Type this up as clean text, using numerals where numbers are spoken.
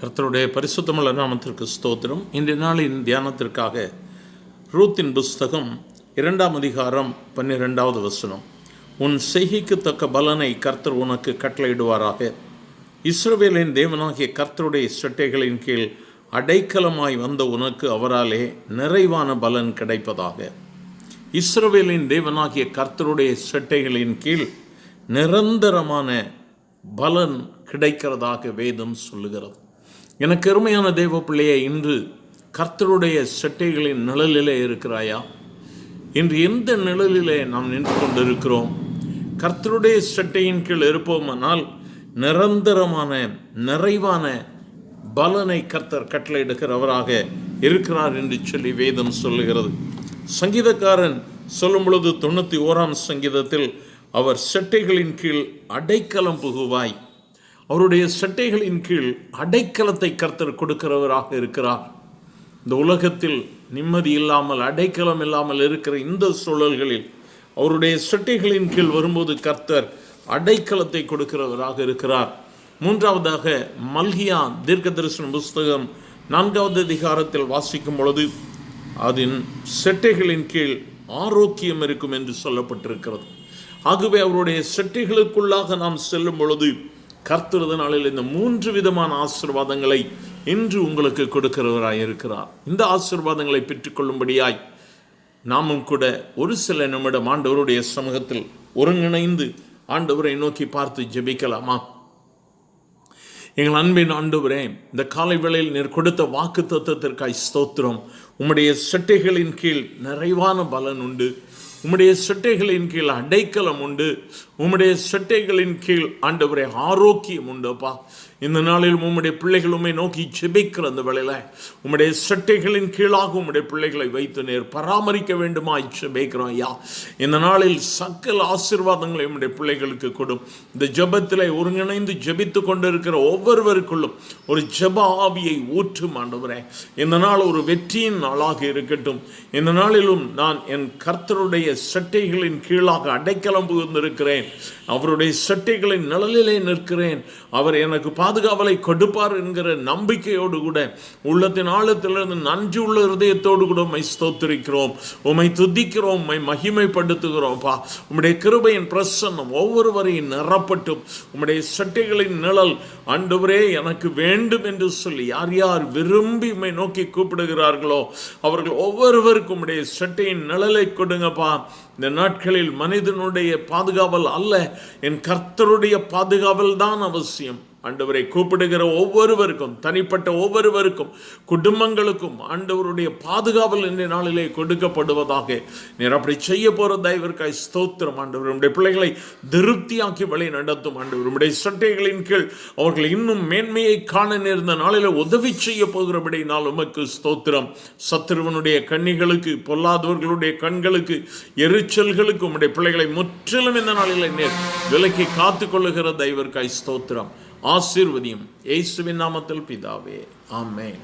கர்த்தருடைய பரிசுத்தமுள்ள நாமத்திற்கு ஸ்தோத்திரம். இன்றைய நாளின் தியானத்திற்காக ரூத்தின் புஸ்தகம் 2ஆம் அதிகாரம் 12வது வசனம். உன் செய்கைக்கு தக்க பலனை கர்த்தர் உனக்கு கட்டளையிடுவாராக. இஸ்ரவேலின் தேவனாகிய கர்த்தருடைய சட்டைகளின் கீழ் அடைக்கலமாய் வந்த உனக்கு அவராலே நிறைவான பலன் கிடைப்பதாக. இஸ்ரவேலின் தேவனாகிய கர்த்தருடைய சட்டைகளின் கீழ் நிரந்தரமான பலன் கிடைக்கிறதாக வேதம் சொல்லுகிறது. எனக்கு அருமையான தேவ பிள்ளையை, இன்று கர்த்தருடைய சட்டைகளின் நிழலிலே இருக்கிறாயா? இன்று எந்த நிழலிலே நாம் நின்று கொண்டிருக்கிறோம்? கர்த்தருடைய சட்டையின் கீழ் இருப்போமானால் நிரந்தரமான நிறைவான பலனை கர்த்தர் கட்டளையிடுகிறவராக இருக்கிறார் என்று சொல்லி வேதம் சொல்லுகிறது. சங்கீதக்காரன் சொல்லும் பொழுது 91ஆம் சங்கீதத்தில் அவர் சட்டைகளின் கீழ் அடைக்கலம் புகுவாய். அவருடைய சட்டைகளின் கீழ் அடைக்கலத்தை கர்த்தர் கொடுக்கிறவராக இருக்கிறார். இந்த உலகத்தில் நிம்மதி இல்லாமல், அடைக்கலம் இல்லாமல் இருக்கிற இந்த சூழல்களில் அவருடைய சட்டைகளின் கீழ் வரும்போது கர்த்தர் அடைக்கலத்தை கொடுக்கிறவராக இருக்கிறார். மூன்றாவதாக மல்கியா தீர்க்க தரிசன புஸ்தகம் 4வது அதிகாரத்தில் வாசிக்கும் பொழுது அதன் சட்டைகளின் கீழ் ஆரோக்கியம் இருக்கும் என்று சொல்லப்பட்டிருக்கிறது. ஆகவே அவருடைய சட்டைகளுக்குள்ளாக நாம் செல்லும் பொழுது கர்த்தர் நாளில் இந்த 3 விதமான ஆசீர்வாதங்களை இன்று உங்களுக்கு கொடுக்கிறவராய் இருக்கிறார். இந்த ஆசீர்வாதங்களை பெற்றுக்கொள்ளும்படியாய் நாமும் கூட ஒரு சில நிமிடம் ஆண்டவருடைய சமூகத்தில் ஒருங்கிணைந்து ஆண்டவரை நோக்கி பார்த்து ஜெபிக்கலாமா? எங்கள் அன்பின் ஆண்டவரே, இந்த காலை வேளையில் நீர் கொடுத்த வாக்கு தத்தத்திற்காய் ஸ்தோத்திரம். உம்முடைய சட்டைகளின் கீழ் நிறைவான பலன் உண்டு. உம்முடைய சட்டைகளின் கீழ் அடைக்கலம் உண்டு. உம்முடைய சட்டைகளின் கீழ் ஆண்டவரே ஆரோக்கியம் உண்டுப்பா. இந்த நாளில் உம்முடைய பிள்ளைகள் உம்மை நோக்கி ஜெபிக்கிற அந்த வேளையில் உம்முடைய சட்டைகளின் கீழாக உம்முடைய பிள்ளைகளை வைத்து நேர் பராமரிக்க வேண்டுமா ஜெபிக்கிறோம் ஐயா. இந்த நாளில் சகல ஆசீர்வாதங்களை உம்முடைய பிள்ளைகளுக்கு கொடும். இந்த ஜெபத்திலே ஒருங்கிணைந்து ஜெபித்து கொண்டிருக்கிற ஒவ்வொருவருக்குள்ளும் ஒரு ஜெப ஆவியை ஊற்றும் ஆண்டவரே. இந்த நாள் ஒரு வெற்றியின் நாளாக இருக்கட்டும். இந்த நாளிலும் நான் என் கர்த்தருடைய சட்டைகளின் கீழாக அடைக்கலம் புகுந்திருக்கிறேன். அவருடைய சட்டைகளின் நிழலிலே நிற்கிறேன். அவர் எனக்கு பாதுகாவலை கொடுப்பார் என்கிற நம்பிக்கையோடு கூட உள்ளத்தின் ஆழத்திலிருந்து நன்றி உள்ள இருதயத்தோடு கூட உம்மை ஸ்தோத்திரிக்கிறோம், உம்மை துதிக்கிறோம், உம்மை மகிமைப்படுத்துகிறோம்ப்பா. உம்முடைய கிருபையின் பிரசன்னம் ஒவ்வொருவரையும் நிரப்பட்டும். உம்முடைய சட்டைகளின் நிழல் ஆண்டவரே எனக்கு வேண்டும் என்று சொல்லி யார் யார் விரும்பி உம்மை நோக்கி கூப்பிடுகிறார்களோ அவர்கள் ஒவ்வொருவருக்கும் உம்முடைய சட்டையின் நிழலை கொடுங்கப்பா. இந்த நாட்களில் மனிதனுடைய பாதுகாவல் அல்ல, என் கர்த்தருடைய பாதுகாவல் தான் அவசியம். ஆண்டவரை கூப்பிடுகிற ஒவ்வொருவருக்கும், தனிப்பட்ட ஒவ்வொருவருக்கும், குடும்பங்களுக்கும் ஆண்டவருடைய பாதுகாவல் இந்த நாளிலே கொடுக்கப்படுவதாக நீர் அப்படி செய்ய போற தயவிற்காய் ஸ்தோத்திரம். ஆண்டவர் உடைய பிள்ளைகளை திருப்தியாக்கி வழி நடத்தும். ஆண்டவர் உடைய சட்டைகளின் கீழ் அவர்கள் இன்னும் மேன்மையை காண நேர்ந்த நாளிலே உதவி செய்ய போகிறபடி நாள் உமக்கு ஸ்தோத்திரம். சத்துருவனுடைய கண்ணிகளுக்கு, பொல்லாதவர்களுடைய கண்களுக்கு, எரிச்சல்களுக்கு உம்முடைய பிள்ளைகளை முற்றிலும் இந்த நாளிலே நேர் விலக்கி காத்து கொள்ளுகிற தயவிற்காய் ஸ்தோத்திரம். ஆசீர்வதியும். இயேசுவின் நாமத்தில் பிதாவே, ஆமென்.